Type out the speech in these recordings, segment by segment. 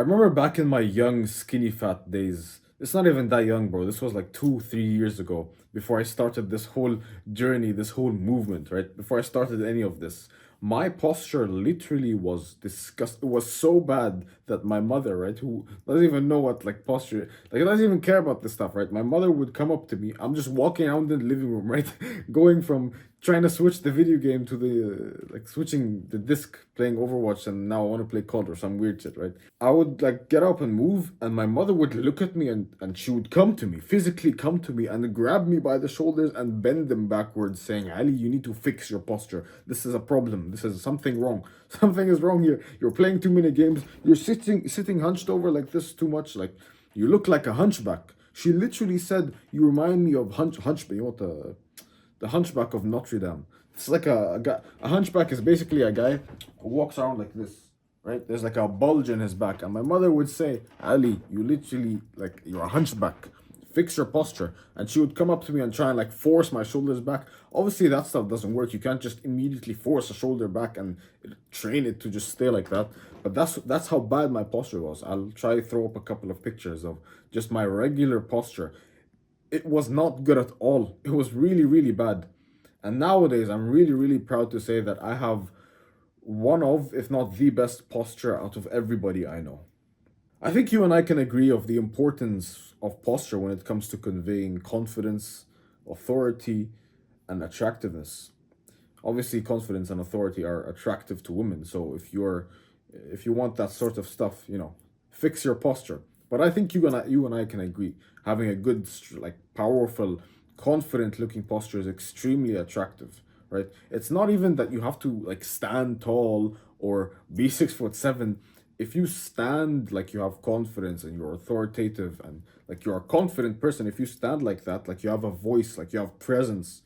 remember back in my young, skinny, fat days. It's not even that young, bro. This was like 2, 3 years ago before I started this whole journey, this whole movement, right? Before I started any of this. My posture literally was disgust. It was so bad that my mother, right, who doesn't even know what like posture, like doesn't even care about this stuff, right? My mother would come up to me. I'm just walking around in the living room, right, going from trying to switch the video game to the like switching the disc, playing Overwatch, and now I want to play COD or some weird shit, right? I would like get up and move, and my mother would look at me and she would come to me, physically come to me, and grab me by the shoulders and bend them backwards, saying, Ali, you need to fix your posture. This is a problem. This is something wrong. Something is wrong here. You're playing too many games. You're sitting hunched over like this too much. Like you look like a hunchback. She literally said, you remind me of hunchback. You know what the hunchback of Notre Dame. It's like a guy. A hunchback is basically a guy who walks around like this, right? There's like a bulge in his back, and my mother would say, "Ali, you literally like you're a hunchback. Fix your posture." And she would come up to me and try and like force my shoulders back. Obviously, that stuff doesn't work. You can't just immediately force a shoulder back and train it to just stay like that. But that's how bad my posture was. I'll try to throw up a couple of pictures of just my regular posture. It was not good at all. It was really, really bad. And nowadays, I'm really, really proud to say that I have one of, if not the best posture out of everybody I know. I think you and I can agree of the importance of posture when it comes to conveying confidence, authority, and attractiveness. Obviously, confidence and authority are attractive to women. So if you want that sort of stuff, fix your posture. But I think you and I can agree having a good, like powerful, confident looking posture is extremely attractive, right? It's not even that you have to like stand tall or be 6'7". If you stand like you have confidence and you're authoritative and like you're a confident person, if you stand like that, like you have a voice, like you have presence,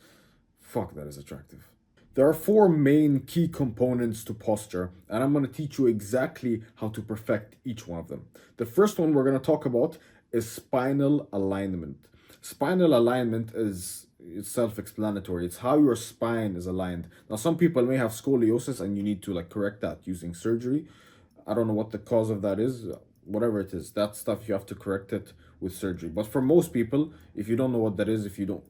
fuck, that is attractive. There are four main key components to posture, and I'm going to teach you exactly how to perfect each one of them. The first one we're going to talk about is spinal alignment. Spinal alignment is it's self-explanatory. It's how your spine is aligned. Now, some people may have scoliosis, and you need to like correct that using surgery. I don't know what the cause of that is. Whatever it is, that stuff you have to correct it with surgery. But for most people, if you don't know what that is, if you don't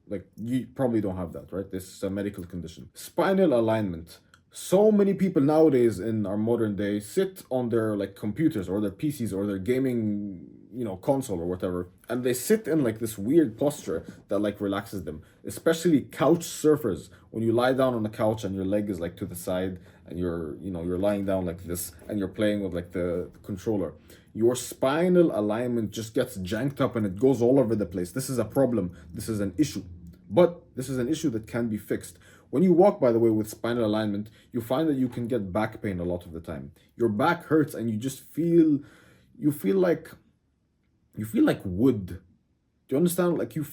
like you probably don't have that, right? This is a medical condition. Spinal alignment. So many people nowadays in our modern day sit on their like computers or their PCs or their gaming, console or whatever, and they sit in like this weird posture that like relaxes them. Especially couch surfers. When you lie down on the couch and your leg is like to the side and you're lying down like this and you're playing with like the controller, your spinal alignment just gets janked up and it goes all over the place. This is a problem. This is an issue. But this is an issue that can be fixed. When you walk, by the way, with spinal alignment, you find that you can get back pain a lot of the time. Your back hurts and you just you feel like wood. Do you understand? Like you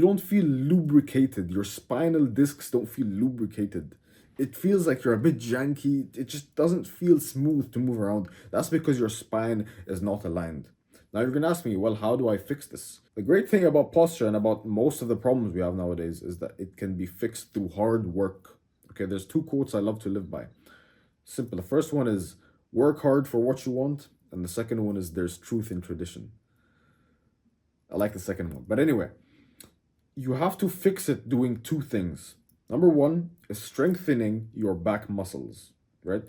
don't feel lubricated. Your spinal discs don't feel lubricated. It feels like you're a bit janky. It just doesn't feel smooth to move around. That's because your spine is not aligned. Now you're gonna ask me, well, how do I fix this? The great thing about posture and about most of the problems we have nowadays is that it can be fixed through hard work. Okay, there's two quotes I love to live by. Simple. The first one is work hard for what you want, and the second one is there's truth in tradition. I like the second one. But anyway, you have to fix it doing two things. Number one is strengthening your back muscles, right?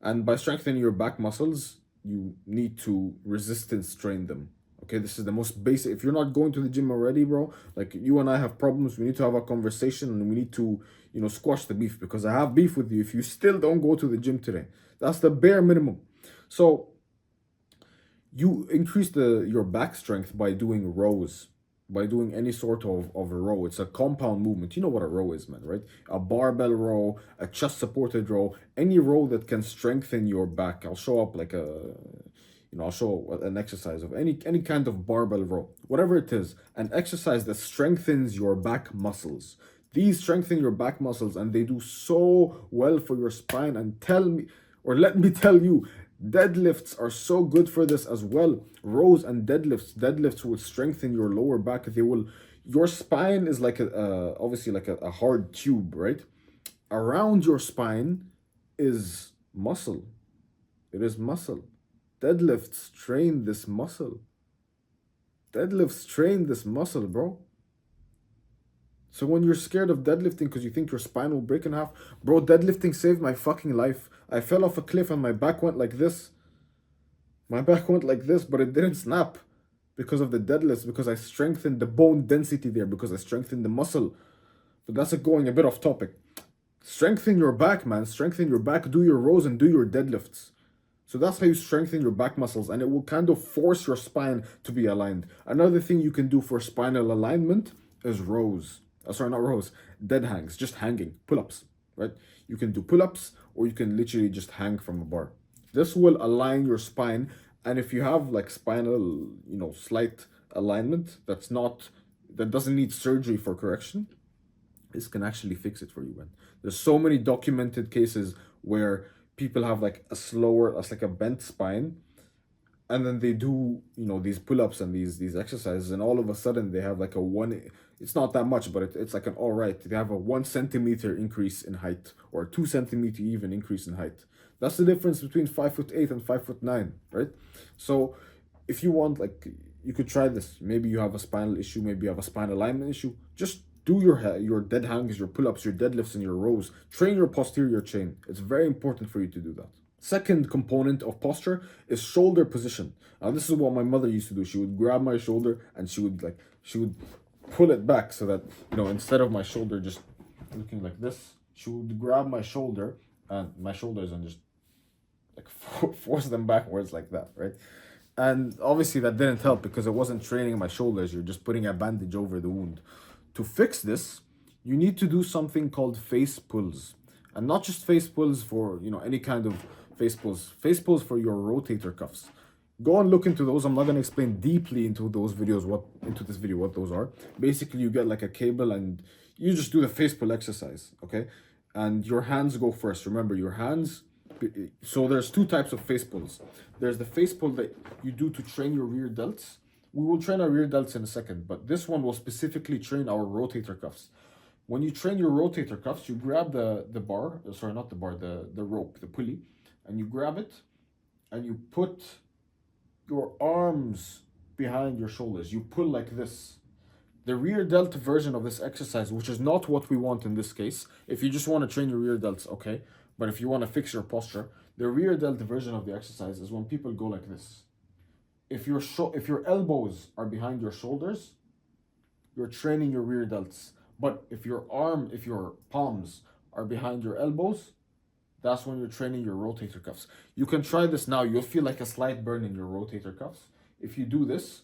And by strengthening your back muscles, you need to resistance train them. Okay, this is the most basic. If you're not going to the gym already, bro, like you and I have problems, we need to have a conversation and we need to, squash the beef because I have beef with you if you still don't go to the gym today. That's the bare minimum. So you increase your back strength by doing rows, by doing any sort of a row. It's a compound movement. You know what a row is, man, right? A barbell row, a chest supported row, any row that can strengthen your back. I'll show up like I'll show an exercise of any kind of barbell row, whatever it is, an exercise that strengthens your back muscles. These strengthen your back muscles and they do so well for your spine. And let me tell you, deadlifts are so good for this as well. Rows and deadlifts will strengthen your lower back. Your spine is like obviously like a hard tube, right? Around your spine is muscle. It is muscle. Deadlifts train this muscle. Deadlifts train this muscle, bro. So when you're scared of deadlifting because you think your spine will break in half, bro, deadlifting saved my fucking life. I fell off a cliff and my back went like this. My back went like this, but it didn't snap because of the deadlifts, because I strengthened the bone density there, because I strengthened the muscle. But that's going a bit off topic. Strengthen your back, man. Strengthen your back. Do your rows and do your deadlifts. So that's how you strengthen your back muscles, and it will kind of force your spine to be aligned. Another thing you can do for spinal alignment is rows. Sorry, not rows, dead hangs, just hanging, pull-ups, right? You can do pull-ups or you can literally just hang from a bar. This will align your spine, and if you have like spinal, slight alignment that doesn't need surgery for correction, this can actually fix it for you, man. There's so many documented cases where people have like like a bent spine, and then they do these pull-ups and these exercises, and all of a sudden they have like a one, it's not that much, but it's like an all right, they have a 1 centimeter increase in height, or 2 centimeter even increase in height. That's the difference between 5'8" and 5'9", right? So if you want, like, you could try this. Maybe you have a spinal issue, maybe you have a spine alignment issue. Just do your dead hangs, your pull-ups, your deadlifts, and your rows. Train your posterior chain. It's very important for you to do that. Second component of posture is shoulder position. Now this is what my mother used to do. She would grab my shoulder and she would pull it back so that instead of my shoulder just looking like this, she would grab my shoulder and my shoulders and just like force them backwards like that, right? And obviously that didn't help because it wasn't training my shoulders. You're just putting a bandage over the wound. To fix this, you need to do something called face pulls. And not just face pulls for, any kind of face pulls. Face pulls for your rotator cuffs. Go and look into those. I'm not going to explain deeply into this video what those are. Basically, you get like a cable and you just do the face pull exercise, okay? And your hands go first. Remember, your hands. So there's two types of face pulls. There's the face pull that you do to train your rear delts. We will train our rear delts in a second, but this one will specifically train our rotator cuffs. When you train your rotator cuffs, you grab the bar, sorry, not the bar, the rope, the pulley, and you grab it and you put your arms behind your shoulders. You pull like this. The rear delt version of this exercise, which is not what we want in this case. If you just want to train your rear delts, okay. But if you want to fix your posture, the rear delt version of the exercise is when people go like this. If your elbows are behind your shoulders, you're training your rear delts. But if your palms are behind your elbows, that's when you're training your rotator cuffs. You can try this now. You'll feel like a slight burn in your rotator cuffs. If you do this,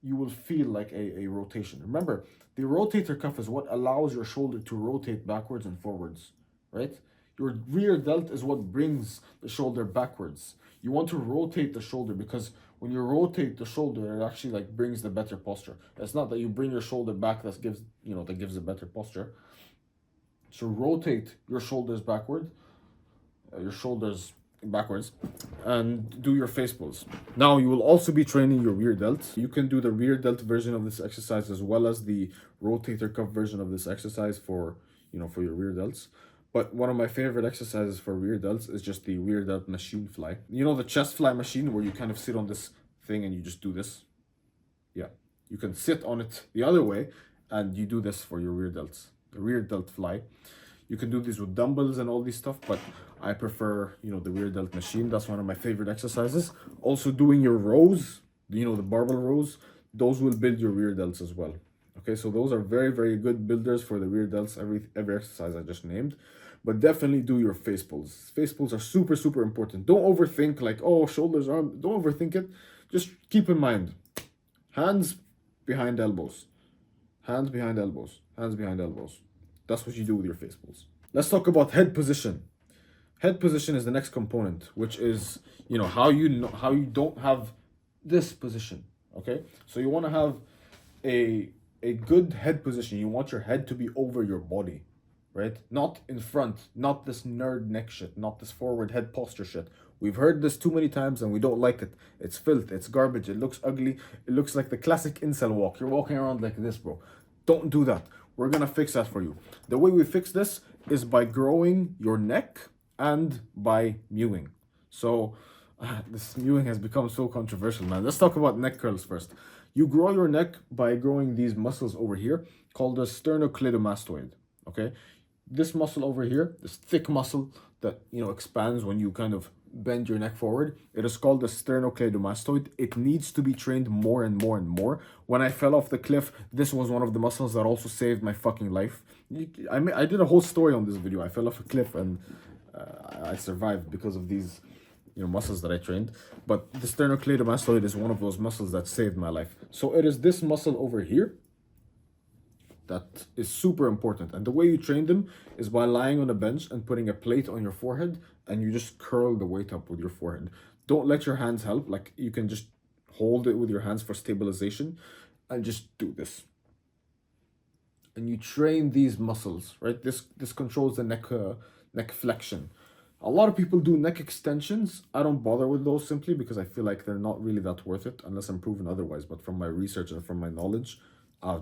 you will feel like a rotation. Remember, the rotator cuff is what allows your shoulder to rotate backwards and forwards, right? Your rear delt is what brings the shoulder backwards. You want to rotate the shoulder because when you rotate the shoulder, it actually like brings the better posture. It's not that you bring your shoulder back that gives a better posture. So rotate your shoulders backwards, and do your face pulls. Now you will also be training your rear delt. You can do the rear delt version of this exercise as well as the rotator cuff version of this exercise for your rear delts. But one of my favorite exercises for rear delts is just the rear delt machine fly. The chest fly machine where you kind of sit on this thing and you just do this? Yeah, you can sit on it the other way and you do this for your rear delts. The rear delt fly. You can do this with dumbbells and all these stuff, but I prefer, the rear delt machine. That's one of my favorite exercises. Also doing your rows, the barbell rows, those will build your rear delts as well. Okay, so those are very, very good builders for the rear delts, every exercise I just named. But definitely do your face pulls. Face pulls are super, super important. Don't overthink like, oh, shoulders, arms. Don't overthink it. Just keep in mind, hands behind elbows. Hands behind elbows. Hands behind elbows. That's what you do with your face pulls. Let's talk about head position. Head position is the next component, which is, how you don't have this position, okay? So you want to have a good head position. You want your head to be over your body, right? Not in front, not this nerd neck shit, not this forward head posture shit. We've heard this too many times and we don't like it. It's filth, it's garbage, it looks ugly. It looks like the classic incel walk. You're walking around like this, bro. Don't do that. We're gonna fix that for you. The way we fix this is by growing your neck and by mewing. So This mewing has become so controversial, man. Let's talk about neck curls first. You grow your neck by growing these muscles over here called the sternocleidomastoid. Okay, this muscle over here, this thick muscle that expands when you kind of bend your neck forward. It is called the sternocleidomastoid. It needs to be trained more and more and more. When I fell off the cliff, this was one of the muscles that also saved my fucking life. I did a whole story on this video. I fell off a cliff and I survived because of these muscles that I trained. But the sternocleidomastoid is one of those muscles that saved my life. So it is this muscle over here that is super important. And the way you train them is by lying on a bench and putting a plate on your forehead, and you just curl the weight up with your forehead. Don't let your hands help. Like, you can just hold it with your hands for stabilization and just do this. And you train these muscles, right? This controls the neck flexion. A lot of people do neck extensions. I don't bother with those simply because I feel like they're not really that worth it unless I'm proven otherwise. But from my research and from my knowledge,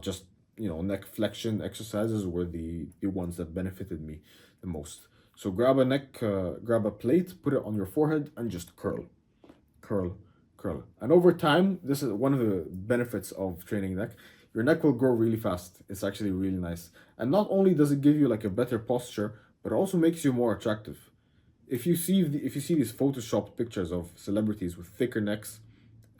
just neck flexion exercises were the ones that benefited me the most. So grab a plate, put it on your forehead, and just curl, curl, curl. And over time, this is one of the benefits of training neck. Your neck will grow really fast. It's actually really nice. And not only does it give you like a better posture, but it also makes you more attractive. If you see these photoshopped pictures of celebrities with thicker necks,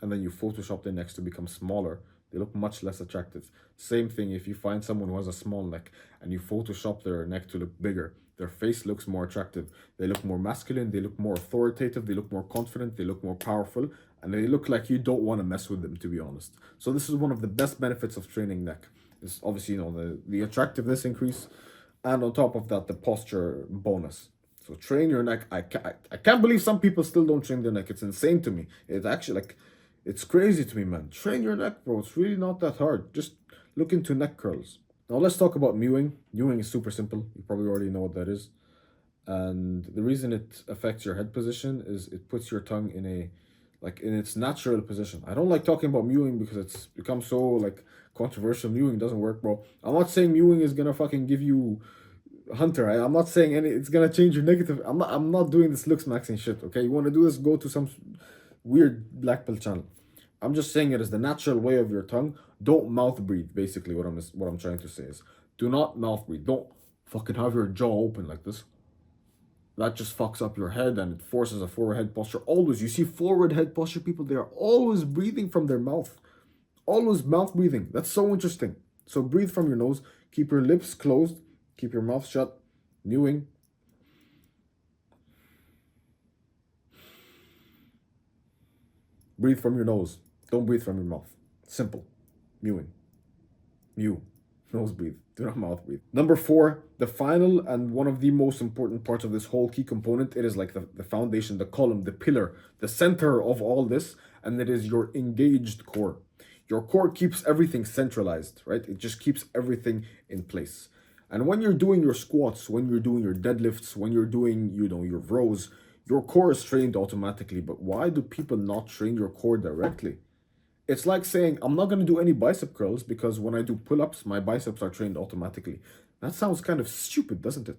and then you photoshop their necks to become smaller, they look much less attractive. Same thing if you find someone who has a small neck and you photoshop their neck to look bigger, their face looks more attractive. They look more masculine, they look more authoritative, they look more confident, they look more powerful, and they look like you don't want to mess with them, to be honest. So this is one of the best benefits of training neck. It's obviously, the attractiveness increase, and on top of that, the posture bonus. So train your neck. I can't believe some people still don't train their neck. It's insane to me. It's actually it's crazy to me, man. Train your neck, bro. It's really not that hard. Just look into neck curls. Now let's talk about mewing. Mewing is super simple. You probably already know what that is. And the reason it affects your head position is it puts your tongue in its natural position. I don't like talking about mewing because it's become so controversial. Mewing doesn't work, bro. I'm not saying mewing is gonna fucking give you Hunter. I'm not saying it's gonna change your negative. I'm not doing this looks maxing shit. Okay, you want to do this? Go to some weird black pill channel. I'm just saying it is the natural way of your tongue. Don't mouth breathe. Basically, what I'm trying to say is, do not mouth breathe. Don't fucking have your jaw open like this. That just fucks up your head and it forces a forward head posture. Always, you see forward head posture people, they are always breathing from their mouth. Always mouth breathing. That's so interesting. So breathe from your nose. Keep your lips closed. Keep your mouth shut. Mewing. Breathe from your nose. Don't breathe from your mouth. Simple. Mewing. Mew. Nose breathe. Do not mouth breathe. Number 4, the final and one of the most important parts of this whole key component. It is like the foundation, the column, the pillar, the center of all this, and it is your engaged core. Your core keeps everything centralized, right? It just keeps everything in place. And when you're doing your squats, when you're doing your deadlifts, when you're doing, your rows, your core is trained automatically. But why do people not train your core directly? It's like saying, I'm not going to do any bicep curls because when I do pull-ups, my biceps are trained automatically. That sounds kind of stupid, doesn't it?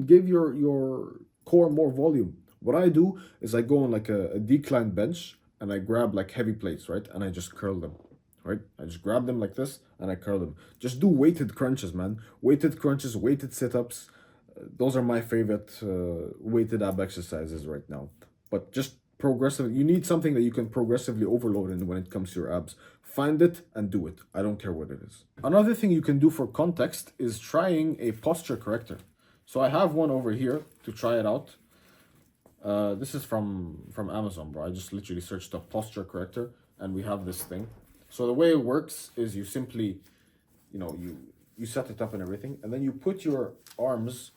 Give your core more volume. What I do is I go on a decline bench and I grab heavy plates, right? And I just curl them. Right? I just grab them like this and I curl them. Just do weighted crunches, man. Weighted crunches, weighted sit-ups. Those are my favorite weighted ab exercises right now. But just progressive. You need something that you can progressively overload in when it comes to your abs. Find it and do it. I don't care what it is. Another thing you can do for context is trying a posture corrector. So I have one over here to try it out. This is from Amazon, bro. I just literally searched up posture corrector and we have this thing. So the way it works is you simply, you set it up and everything, and then you put your arms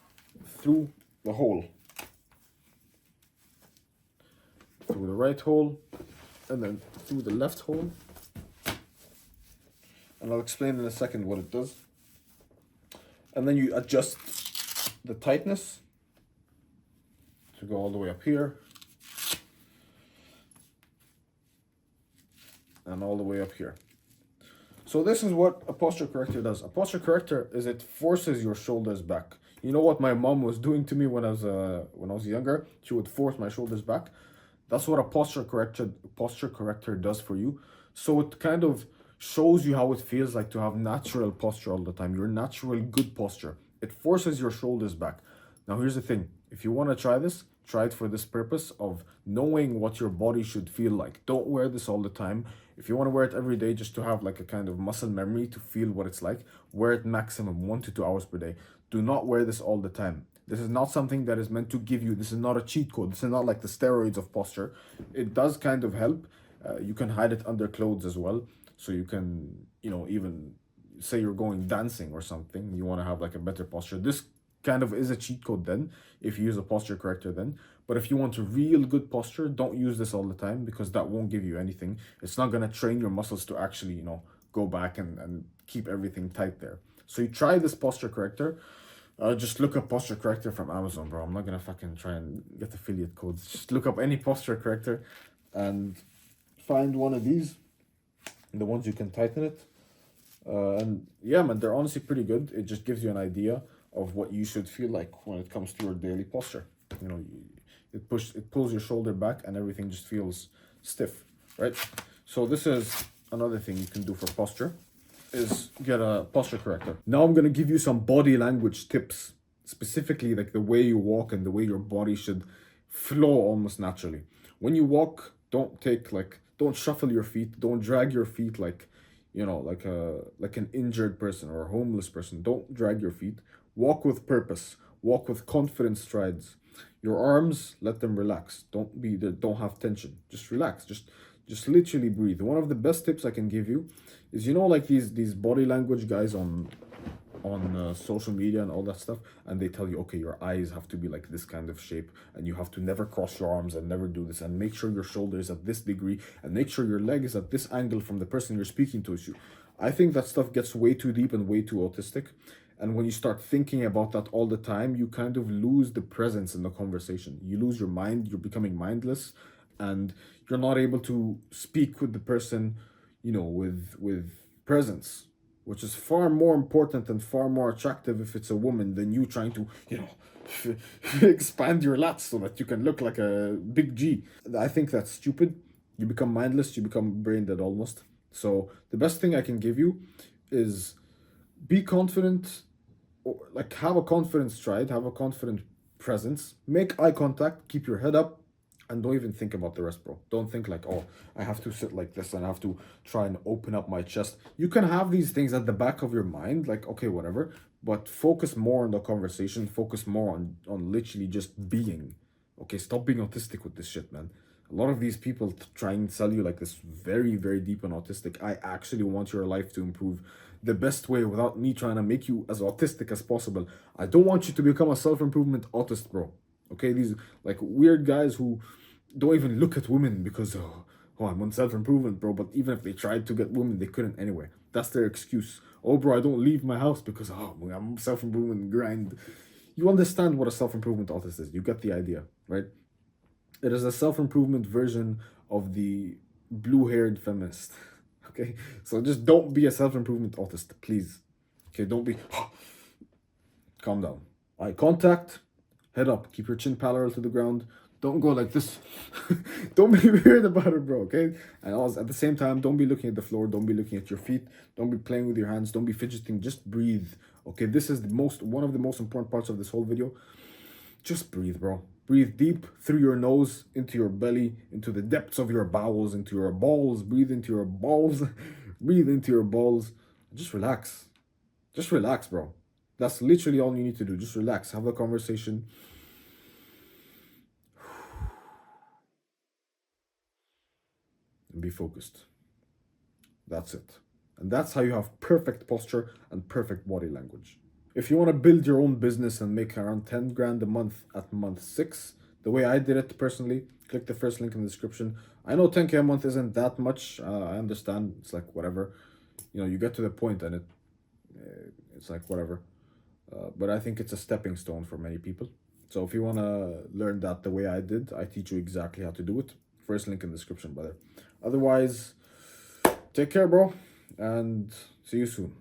through the hole. Through the right hole, and then through the left hole. And I'll explain in a second what it does. And then you adjust the tightness to go all the way up here. And all the way up here. So this is what a posture corrector does. A posture corrector is it forces your shoulders back. You know what my mom was doing to me when I was younger? She would force my shoulders back. That's what a posture corrector does for you. So it kind of shows you how it feels like to have natural posture all the time. Your natural good posture. It forces your shoulders back. Now here's the thing. If you want to try this, try it for this purpose of knowing what your body should feel like. Don't wear this all the time. If you want to wear it every day just to have like a kind of muscle memory to feel what it's like, wear it maximum 1 to 2 hours per day. Do not wear this all the time. This is not something that is meant to give you, this is not a cheat code. This is not like the steroids of posture. It does kind of help. You can hide it under clothes as well. So you can, even say you're going dancing or something, you want to have like a better posture. This kind of is a cheat code then, if you use a posture corrector then. But if you want a real good posture, don't use this all the time because that won't give you anything. It's not going to train your muscles to actually, go back and keep everything tight there. So you try this posture corrector. Just look up posture corrector from Amazon, bro. I'm not gonna fucking try and get affiliate codes. Just look up any posture corrector and find one of these, the ones you can tighten it. And yeah, man, they're honestly pretty good. It just gives you an idea of what you should feel like when it comes to your daily posture. It pulls your shoulder back and everything just feels stiff, right? So this is another thing you can do for posture, is get a posture corrector. Now I'm gonna give you some body language tips, specifically like the way you walk and the way your body should flow almost naturally. When you walk, don't shuffle your feet, don't drag your feet like like an injured person or a homeless person. Don't drag your feet. Walk with purpose. Walk with confident strides. Your arms, let them relax. Don't have tension. Just relax. Just literally breathe. One of the best tips I can give you is, like these body language guys on social media and all that stuff, and they tell you, okay, your eyes have to be like this kind of shape, and you have to never cross your arms and never do this, and make sure your shoulder is at this degree, and make sure your leg is at this angle from the person you're speaking to. I think that stuff gets way too deep and way too autistic. And when you start thinking about that all the time, you kind of lose the presence in the conversation. You lose your mind, you're becoming mindless, and you're not able to speak with the person, with presence, which is far more important and far more attractive if it's a woman than you trying to, expand your lats so that you can look like a big G. I think that's stupid. You become mindless, you become brain dead almost. So the best thing I can give you is be confident, or like have a confident stride, have a confident presence, make eye contact, keep your head up, and don't even think about the rest, bro. Don't think like, oh, I have to sit like this and I have to try and open up my chest. You can have these things at the back of your mind, like, okay, whatever, but focus more on the conversation, focus more on literally just being. Okay, stop being autistic with this shit, man. A lot of these people try and sell you like this very, very deep and autistic. I actually want your life to improve the best way without me trying to make you as autistic as possible. I don't want you to become a self-improvement autist, bro. Okay, these like weird guys who don't even look at women because I'm on self-improvement, bro. But even if they tried to get women, they couldn't anyway. That's their excuse. Oh, bro, I don't leave my house because I'm self-improvement grind. You understand what a self-improvement autist is. You get the idea, right? It is a self-improvement version of the blue-haired feminist. Okay, so just don't be a self-improvement autist, please. Okay, don't be. Calm down. Eye contact, head up, keep your chin parallel to the ground. Don't go like this. Don't be weird about it, bro. Okay, and also, at the same time, don't be looking at the floor. Don't be looking at your feet. Don't be playing with your hands. Don't be fidgeting. Just breathe. Okay, this is one of the most important parts of this whole video. Just breathe, bro. Breathe deep through your nose, into your belly, into the depths of your bowels, into your balls. Breathe into your balls. Breathe into your balls. Just relax. Just relax, bro. That's literally all you need to do. Just relax. Have a conversation. And be focused. That's it. And that's how you have perfect posture and perfect body language. If you want to build your own business and make around 10 grand a month at month 6, the way I did it personally, click the first link in the description. I know 10K a month isn't that much. I understand. It's like whatever. You get to the point and it's like whatever. But I think it's a stepping stone for many people. So if you want to learn that the way I did, I teach you exactly how to do it. First link in the description, brother. Otherwise, take care, bro, and see you soon.